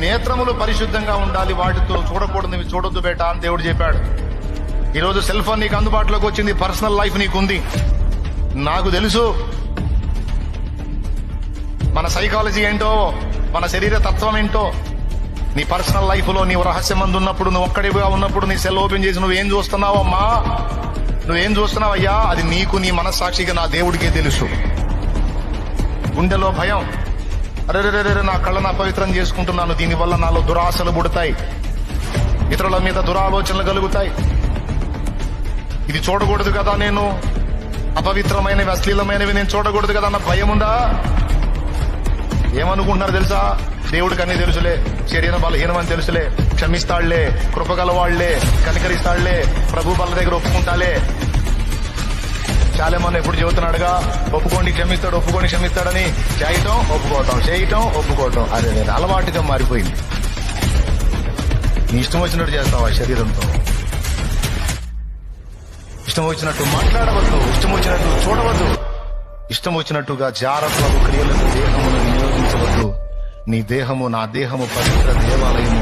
నేత్రములు పరిశుద్ధంగా ఉండాలి, వాటితో చూడకూడదు చూడొద్దు బేటా అని దేవుడు చెప్పాడు. ఈరోజు సెల్ ఫోన్ నీకు అందుబాటులోకి వచ్చింది, పర్సనల్ లైఫ్ నీకుంది. నాకు తెలుసు మన సైకాలజీ ఏంటో, మన శరీర తత్వం ఏంటో. నీ పర్సనల్ లైఫ్ లో నీవు రహస్యమందు ఉన్నప్పుడు, నువ్వు ఒక్కడిగా ఉన్నప్పుడు నీ సెల్ ఓపెన్ చేసి నువ్వేం చూస్తున్నావమ్మా, నువ్వేం చూస్తున్నావయ్యా, అది నీకు నీ మనస్సాక్షిగా నా దేవుడికే తెలుసు. గుండెలో భయం, అరే నా కళ్ళను అపవిత్రం చేసుకుంటున్నాను, దీనివల్ల నాలో దురాశలు పుడతాయి, ఇతరుల మీద దురాలోచనలు కలుగుతాయి, ఇది చూడకూడదు కదా, నేను అపవిత్రమైనవి అశ్లీలమైనవి నేను చూడకూడదు కదా అన్న భయం ఉందా? ఏమనుకుంటున్నారు తెలుసా? దేవుడికి అన్ని తెలుసులే, శరీరం బలహీనమని తెలుసులే, క్షమిస్తాళ్లే, కృపగలవాళ్లే, కనికరిస్తాళ్లే, ప్రభు బల దగ్గర ఒప్పుకుంటాలే. చాలామంది ఎప్పుడు చెబుతున్నాడుగా, ఒప్పుకోండి క్షమిస్తాడు, ఒప్పుకోండి క్షమిస్తాడని. చేయటం ఒప్పుకోవటం, చేయటం ఒప్పుకోవటం, అదే అలవాటుగా మారిపోయింది. నీ ఇష్టం వచ్చినట్టు చేస్తావా శరీరంతో? ఇష్టం వచ్చినట్టు మాట్లాడవద్దు, ఇష్టం వచ్చినట్టు చూడవద్దు, ఇష్టం వచ్చినట్టుగా జారత్వాలు క్రియలను దేహమును వినియోగించవద్దు. నీ దేహము నా దేహము పవిత్ర దేవాలయము.